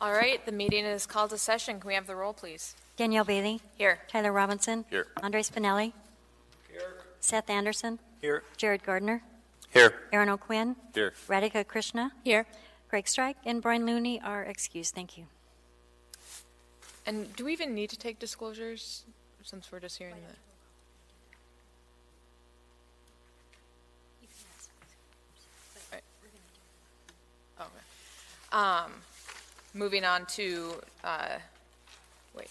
All right, the meeting is called to session. Can we have the roll, please? Danielle Bailey. Here. Tyler Robinson. Here. Andre Spinelli. Here. Seth Anderson. Here. Jared Gardner. Here. Aaron O'Quinn. Here. Radhika Krishna. Here. Greg Strike and Brian Looney are excused. Thank you. And do we even need to take disclosures since we're just hearing the... Okay. Moving on to, wait.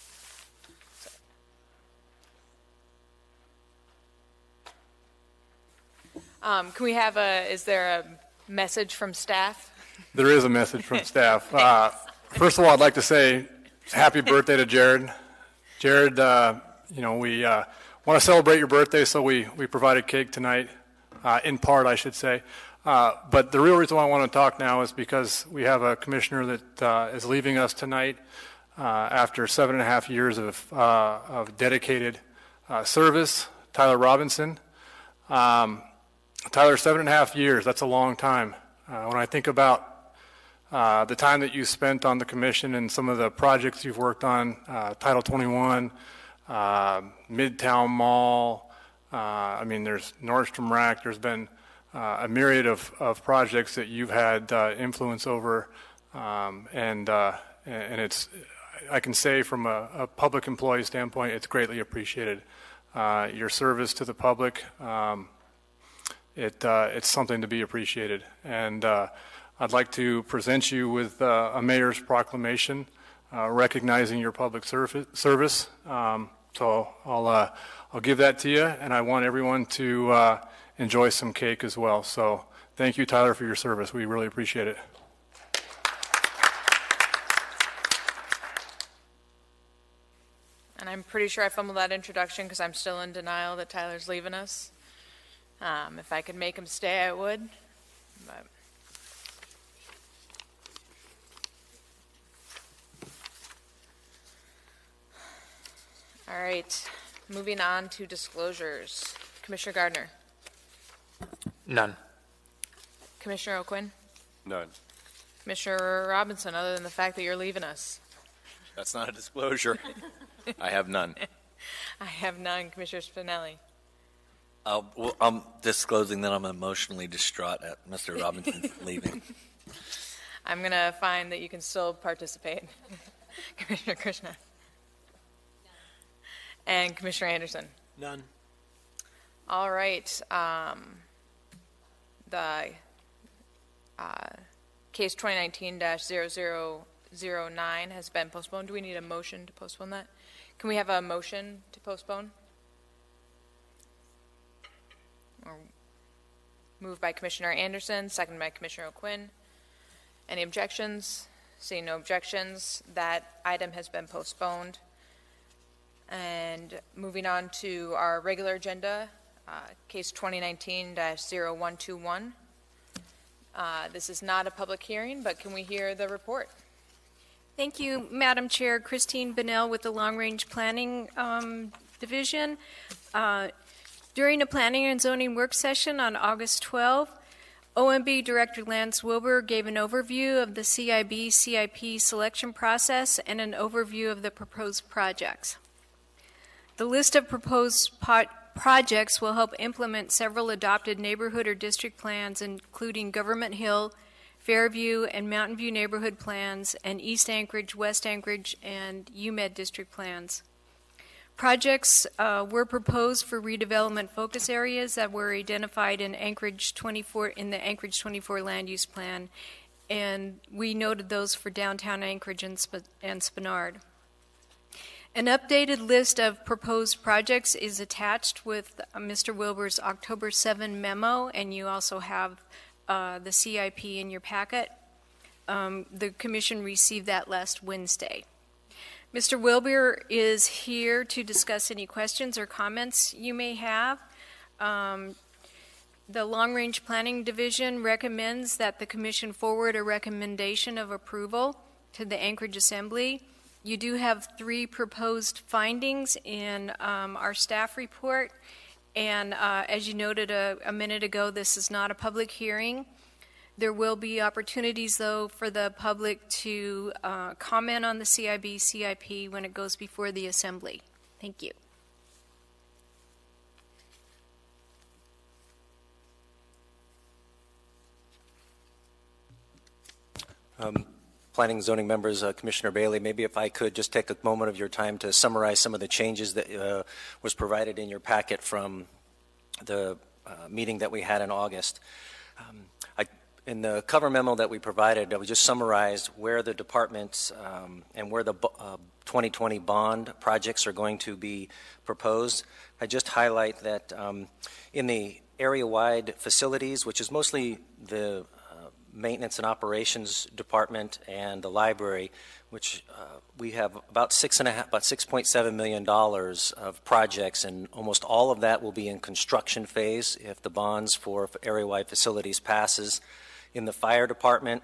Can we have is there a message from staff? There is a message from staff. First of all, I'd like to say happy birthday to Jared. Jared, we want to celebrate your birthday, so we provided cake tonight, in part, I should say. But the real reason why I want to talk now is because we have a commissioner that is leaving us tonight after 7.5 years of dedicated service, Tyler Robinson. Tyler, 7.5 years, that's a long time. When I think about the time that you spent on the commission and some of the projects you've worked on, Title 21, Midtown Mall, there's Nordstrom Rack, there's been a myriad of projects that you've had influence over, and it's, I can say from a public employee standpoint, it's greatly appreciated. Your service to the public, it's something to be appreciated. And I'd like to present you with a mayor's proclamation recognizing your public service. So I'll give that to you, and I want everyone to enjoy some cake as well. So thank you, Tyler, for your service. We really appreciate it. And I'm pretty sure I fumbled that introduction because I'm still in denial that Tyler's leaving us. If I could make him stay, I would. But all right, moving on to disclosures. Commissioner Gardner. None. Commissioner O'Quinn. None. Commissioner Robinson, other than the fact that you're leaving us. That's not a disclosure. I have none. I have none. Commissioner Spinelli. I'm disclosing that I'm emotionally distraught at Mr. Robinson's leaving. I'm going to find that you can still participate. Commissioner Krishna. And Commissioner Anderson. None. All right. The case 2019-0009 has been postponed. Do we need a motion to postpone that? Can we have a motion to postpone? Or moved by Commissioner Anderson, seconded by Commissioner O'Quinn. Any objections? Seeing no objections, that item has been postponed. And moving on to our regular agenda, case 2019-0121. This is not a public hearing, but can we hear the report? Thank you, Madam Chair. Christine Bunnell with the Long Range Planning Division. During a planning and zoning work session on August 12, OMB Director Lance Wilbur gave an overview of the CIP selection process and an overview of the proposed projects. The list of proposed projects will help implement several adopted neighborhood or district plans, including Government Hill, Fairview, and Mountain View neighborhood plans, and East Anchorage, West Anchorage, and UMED district plans. Projects were proposed for redevelopment focus areas that were identified in Anchorage 24 in the Anchorage 24 land use plan, and we noted those for downtown Anchorage and Spenard. An updated list of proposed projects is attached with Mr. Wilbur's October 7 memo, and you also have the CIP in your packet. The Commission received that last Wednesday. Mr. Wilbur is here to discuss any questions or comments you may have. The Long Range Planning Division recommends that the Commission forward a recommendation of approval to the Anchorage Assembly. You do have 3 proposed findings in our staff report, and as you noted a minute ago, this is not a public hearing. There will be opportunities, though, for the public to comment on the CIP when it goes before the Assembly. Thank you. Planning and zoning members, Commissioner Bailey, maybe if I could just take a moment of your time to summarize some of the changes that was provided in your packet from the meeting that we had in August. In the cover memo that we provided, we just summarized where the departments and where the 2020 bond projects are going to be proposed. I just highlight that in the area-wide facilities, which is mostly the maintenance and operations department and the library, which we have about $6.7 million of projects, and almost all of that will be in construction phase if the bonds for area-wide facilities passes. In the fire department,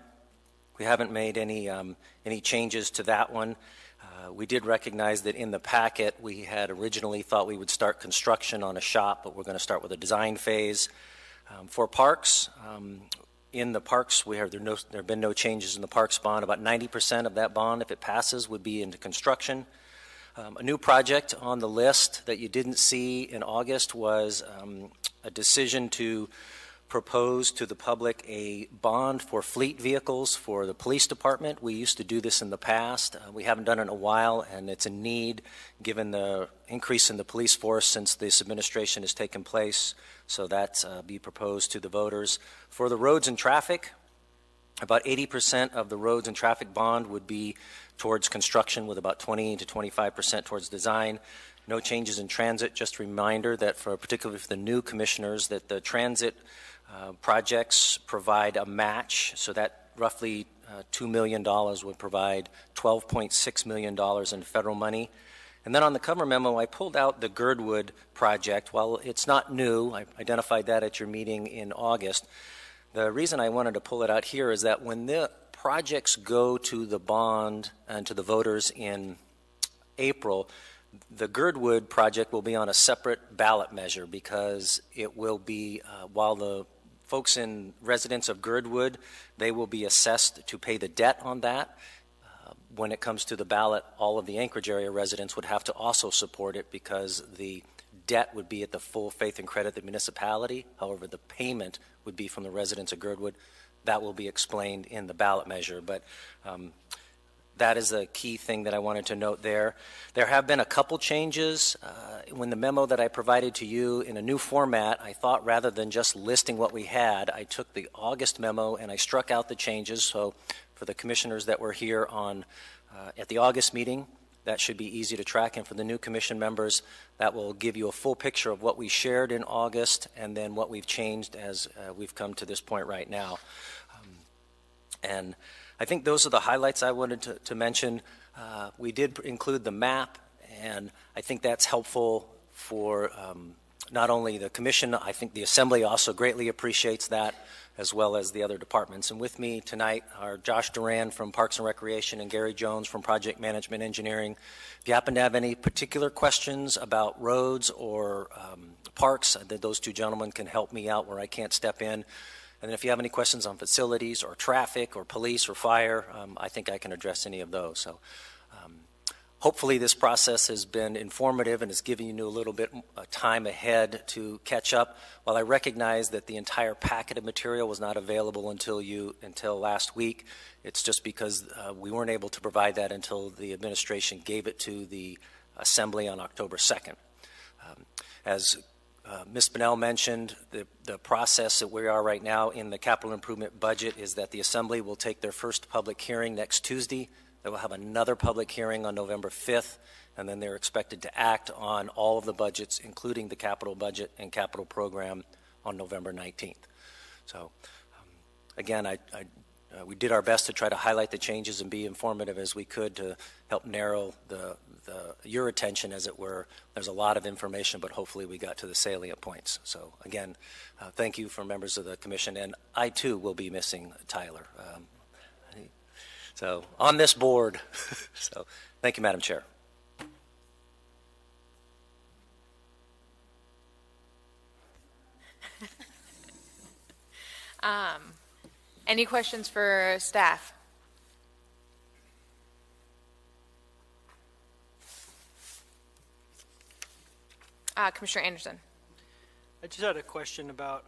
we haven't made any changes to that one. We did recognize that in the packet we had originally thought we would start construction on a shop, but we're going to start with a design phase. For parks, in the parks, there have been no changes in the parks bond. About 90% of that bond, if it passes, would be into construction. A new project on the list that you didn't see in August was a decision to propose to the public a bond for fleet vehicles for the police department. We used to do this in the past. We haven't done it in a while, and it's a need given the increase in the police force since this administration has taken place. So that's be proposed to the voters. For the roads and traffic, about 80% of the roads and traffic bond would be towards construction, with about 20 to 25% towards design. No changes in transit. Just a reminder that particularly for the new commissioners, that the transit projects provide a match, so that roughly $2 million would provide $12.6 million in federal money. And then on the cover memo, I pulled out the Girdwood project. While it's not new, I identified that at your meeting in August. The reason I wanted to pull it out here is that when the projects go to the bond and to the voters in April, the Girdwood project will be on a separate ballot measure, because it will be, while the folks in residents of Girdwood, they will be assessed to pay the debt on that. When it comes to the ballot, all of the Anchorage area residents would have to also support it, because the debt would be at the full faith and credit of the municipality. However, the payment would be from the residents of Girdwood. That will be explained in the ballot measure. But that is a key thing that I wanted to note there. There have been a couple changes. When the memo that I provided to you in a new format, I thought rather than just listing what we had, I took the August memo and I struck out the changes. So for the commissioners that were here at the August meeting, that should be easy to track. And for the new commission members, that will give you a full picture of what we shared in August and then what we've changed as we've come to this point right now. And I think those are the highlights I wanted to mention. We did include the map, and I think that's helpful for not only the commission, I think the Assembly also greatly appreciates that, as well as the other departments. And with me tonight are Josh Duran from Parks and Recreation and Gary Jones from Project Management Engineering. If you happen to have any particular questions about roads or parks, those two gentlemen can help me out where I can't step in. And then if you have any questions on facilities or traffic or police or fire, I think I can address any of those. So hopefully this process has been informative and is giving you a little bit time ahead to catch up. While I recognize that the entire packet of material was not available until last week, it's just because we weren't able to provide that until the administration gave it to the Assembly on October 2nd. As Ms. Bunnell mentioned, the process that we are right now in the capital improvement budget is that the Assembly will take their first public hearing next Tuesday. They will have another public hearing on November 5th, and then they're expected to act on all of the budgets, including the capital budget and capital program, on November 19th. So again, we did our best to try to highlight the changes and be informative as we could to help narrow your attention, as it were. There's a lot of information, but hopefully we got to the salient points. So again, thank you for members of the commission, and I too will be missing Tyler. So on this board, so thank you, Madam Chair. Any questions for staff? Commissioner Anderson. I just had a question about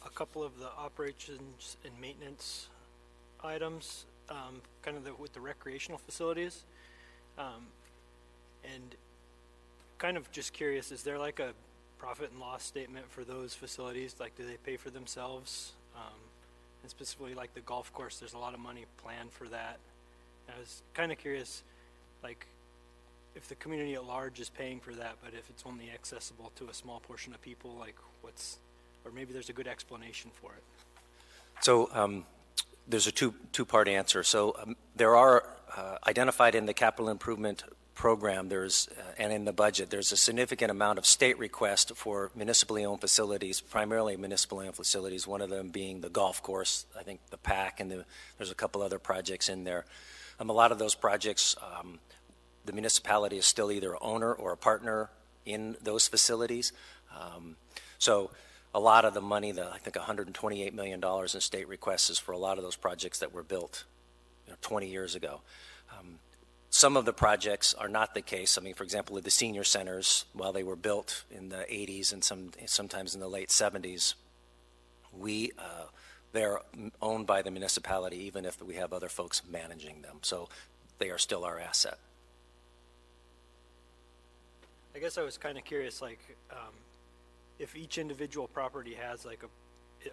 a couple of the operations and maintenance items, kind of with the recreational facilities. And kind of just curious, is there like a profit and loss statement for those facilities? Like, do they pay for themselves? And specifically like the golf course, there's a lot of money planned for that. I was kind of curious, like, if the community at large is paying for that, but if it's only accessible to a small portion of people, like or maybe there's a good explanation for it. So there's a two-part answer. So there are identified in the capital improvement program, and in the budget, there's a significant amount of state request for municipally owned facilities, primarily municipally owned facilities, one of them being the golf course, I think the PAC, and there's a couple other projects in there. A lot of those projects, the municipality is still either owner or a partner in those facilities. So a lot of the money, I think $128 million in state requests is for a lot of those projects that were built 20 years ago. Some of the projects are not the case. I mean, for example, the senior centers, while they were built in the 80s and sometimes in the late 70s, they're owned by the municipality, even if we have other folks managing them. So they are still our asset. I guess I was kind of curious, like, if each individual property has like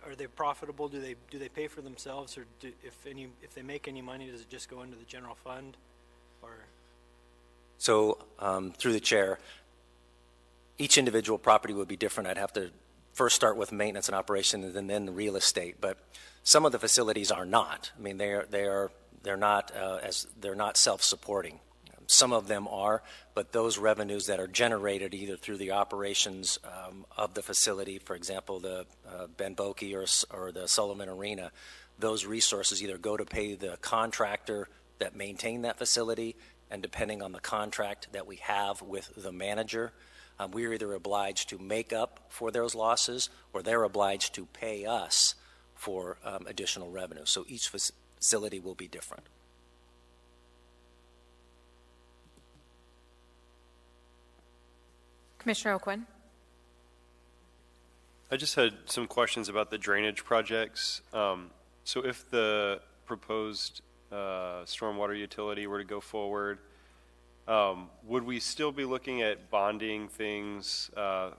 are they profitable? Do they pay for themselves, or if they make any money, does it just go into the general fund? Or so through the chair, each individual property would be different. I'd have to first start with maintenance and operation, and then the real estate. But some of the facilities are not. I mean, they're not self-supporting. Some of them are, but those revenues that are generated either through the operations of the facility, for example, the Ben Boeke or the Sullivan Arena, those resources either go to pay the contractor that maintain that facility, and depending on the contract that we have with the manager, we're either obliged to make up for those losses, or they're obliged to pay us for additional revenue. So each facility will be different. Commissioner O'Quinn. I just had some questions about the drainage projects. So if the proposed stormwater utility were to go forward, would we still be looking at bonding things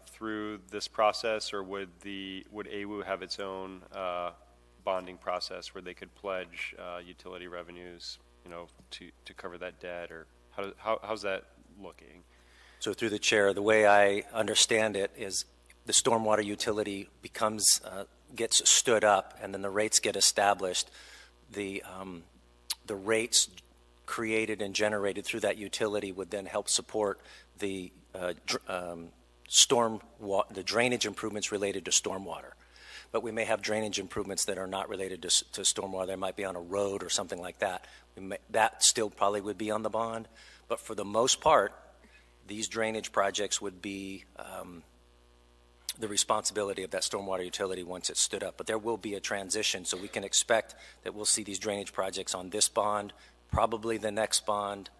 through this process, or would AWU have its own bonding process where they could pledge utility revenues, to cover that debt, or how's that looking? So through the chair, the way I understand it is the stormwater utility gets stood up, and then the rates get established. The rates created and generated through that utility would then help support the drainage improvements related to stormwater. But we may have drainage improvements that are not related to stormwater. They might be on a road or something like that. That still probably would be on the bond. But for the most part, these drainage projects would be the responsibility of that stormwater utility once it's stood up. But there will be a transition, so we can expect that we'll see these drainage projects on this bond, probably the next bond,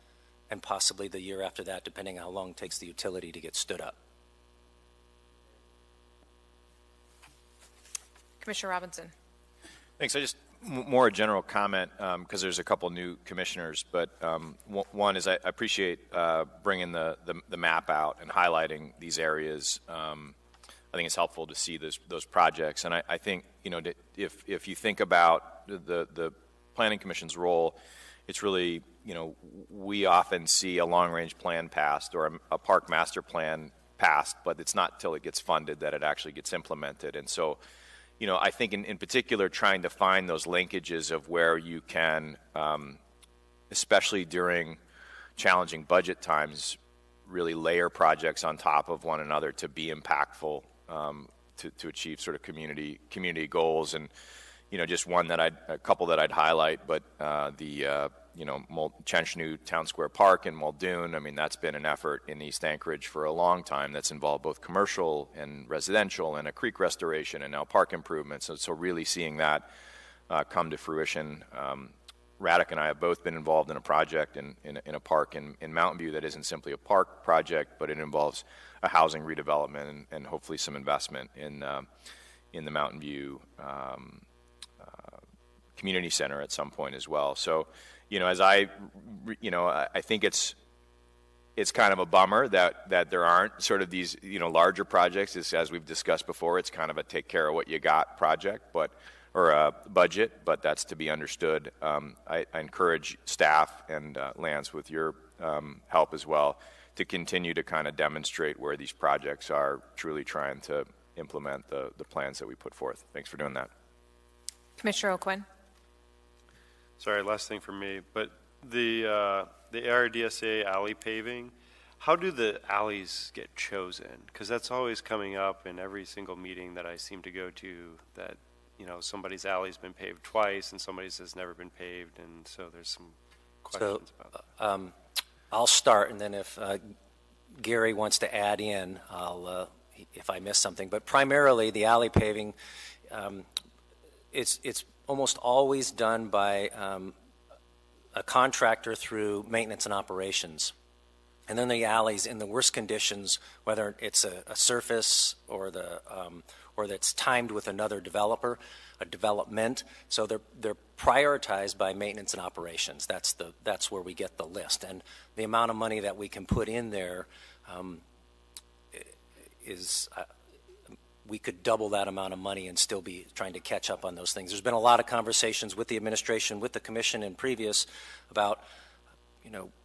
and possibly the year after that, depending on how long it takes the utility to get stood up. Commissioner Robinson. Thanks. I just more a general comment because there's a couple new commissioners, but one is I appreciate bringing the map out and highlighting these areas. I think it's helpful to see those projects, and I think if you think about the Planning Commission's role, it's really we often see a long-range plan passed or a park master plan passed, but it's not till it gets funded that it actually gets implemented, and so. I think in particular trying to find those linkages of where you can, especially during challenging budget times, really layer projects on top of one another to be impactful to achieve sort of community goals. And, just a couple that I'd highlight, but the Chenchnu Town Square Park in Muldoon, I mean, that's been an effort in East Anchorage for a long time that's involved both commercial and residential and a creek restoration and now park improvements. So really seeing that come to fruition. Radek and I have both been involved in a project in a park in Mountain View that isn't simply a park project, but it involves a housing redevelopment and hopefully some investment in the Mountain View community center at some point as well. So, as I think it's kind of a bummer that there aren't sort of these, larger projects. As we've discussed before, it's kind of a take care of what you got project, or a budget, but that's to be understood. I encourage staff and Lance, with your help as well, to continue to kind of demonstrate where these projects are truly trying to implement the plans that we put forth. Thanks for doing that. Commissioner O'Quinn. Sorry, last thing for me, but the ARDSA alley paving, how do the alleys get chosen? Because that's always coming up in every single meeting that I seem to go to, that somebody's alley's been paved twice and somebody's has never been paved, and so there's some questions about that. I'll start, and then if Gary wants to add in, I'll if I miss something. But primarily, the alley paving, it's almost always done by a contractor through maintenance and operations. And then the alleys in the worst conditions, whether it's a surface or or that's timed with another developer, a development. So they're prioritized by maintenance and operations. That's where we get the list. And the amount of money that we can put in there is we could double that amount of money and still be trying to catch up on those things. There's been a lot of conversations with the administration, with the commission and previous about,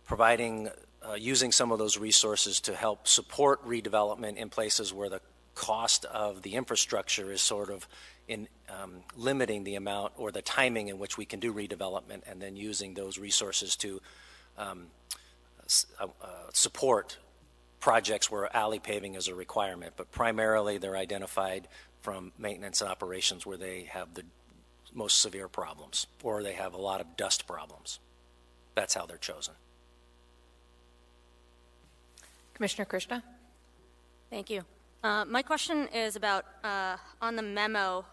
providing, using some of those resources to help support redevelopment in places where the cost of the infrastructure is sort of in limiting the amount or the timing in which we can do redevelopment, and then using those resources to support projects where alley paving is a requirement. But primarily they're identified from maintenance and operations where they have the most severe problems or they have a lot of dust problems. That's how they're chosen. Commissioner Krishna. Thank you. My question is about, on the memo,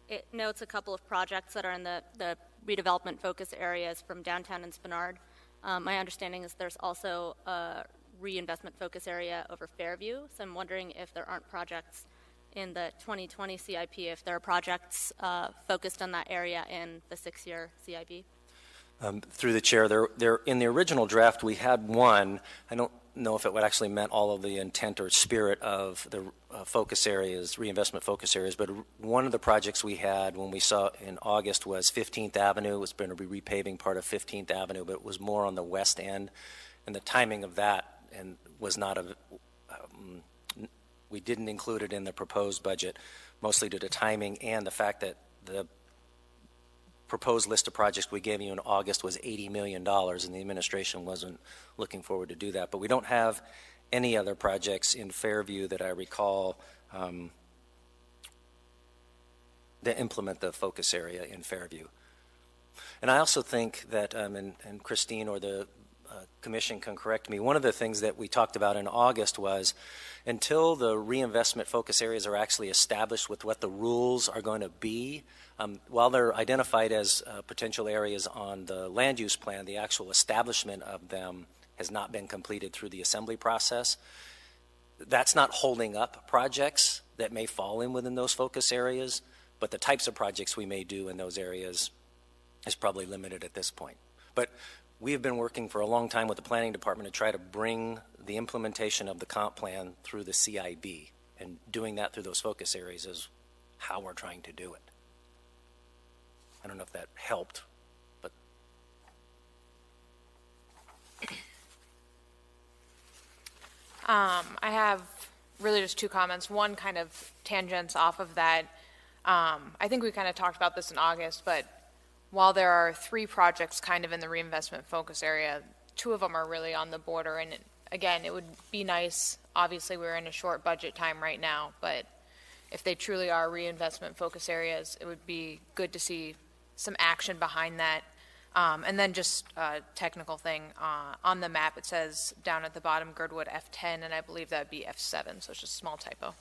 it notes a couple of projects that are in the redevelopment focus areas from downtown and Spenard. My understanding is there's also a reinvestment focus area over Fairview, so I'm wondering if there aren't projects in the 2020 CIP, if there are projects focused on that area in the 6-year CIP. Through the chair, there in the original draft we had one. I don't know if it would actually meant all of the intent or spirit of the focus areas, reinvestment focus areas, but one of the projects we had when we saw in August was 15th Avenue. It was going to be repaving part of 15th Avenue, but it was more on the west end, and the timing of that and was not we didn't include it in the proposed budget, mostly due to timing and the fact that the proposed list of projects we gave you in August was $80 million, and the administration wasn't looking forward to do that. But we don't have any other projects in Fairview that I recall that implement the focus area in Fairview. And I also think that, and Christine or the Commission can correct me, one of the things that we talked about in August was until the reinvestment focus areas are actually established with what the rules are going to be, while they're identified as potential areas on the land use plan, the actual establishment of them has not been completed through the assembly process. That's not holding up projects that may fall in within those focus areas, but the types of projects we may do in those areas is probably limited at this point. But we have been working for a long time with the planning department to try to bring the implementation of the comp plan through the CIB, and doing that through those focus areas is how we're trying to do it. I don't know if that helped, but. I have really just two comments. One kind of tangents off of that. I think we kind of talked about this in August, but while there are 3 projects kind of in the reinvestment focus area, 2 of them are really on the border. And again, it would be nice, obviously we're in a short budget time right now, but if they truly are reinvestment focus areas, it would be good to see some action behind that. And then just a technical thing, on the map it says down at the bottom Girdwood F10, and I believe that would be F7, so it's just a small typo.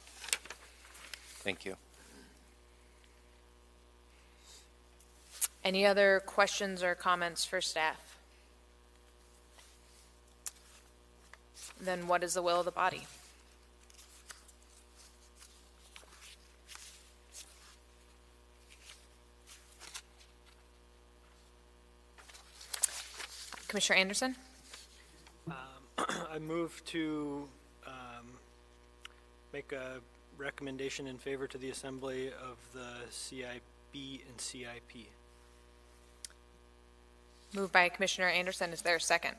Thank you. Any other questions or comments for staff? Then what is the will of the body? Commissioner Anderson? I move to make a recommendation in favor to the Assembly of the CIB and CIP. Moved by Commissioner Anderson. Is there a second?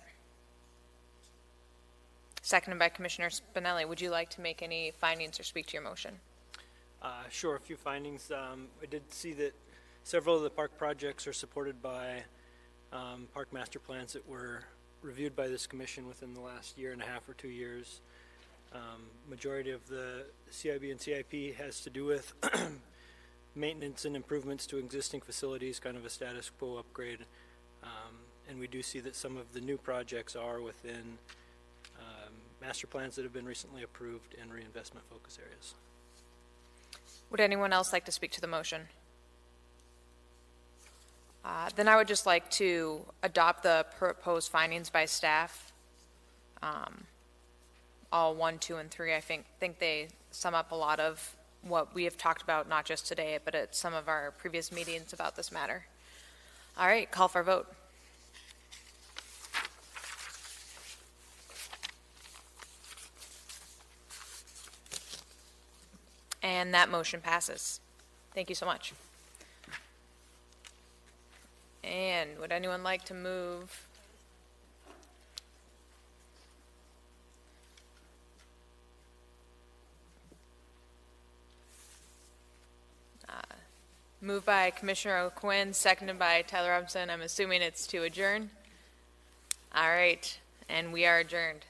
Seconded by Commissioner Spinelli. Would you like to make any findings or speak to your motion? Sure, a few findings. I did see that several of the park projects are supported by park master plans that were reviewed by this commission within the last year and a half or 2 years. Majority of the CIB and CIP has to do with maintenance and improvements to existing facilities, kind of a status quo upgrade. And we do see that some of the new projects are within master plans that have been recently approved in reinvestment focus areas. Would anyone else like to speak to the motion? Then I would just like to adopt the proposed findings by staff. All 1, 2, and 3, I think they sum up a lot of what we have talked about, not just today, but at some of our previous meetings about this matter. All right, call for a vote. And that motion passes. Thank you so much. And would anyone like to move? Moved by Commissioner O'Quinn, seconded by Tyler Robinson. I'm assuming it's to adjourn. All right, and we are adjourned.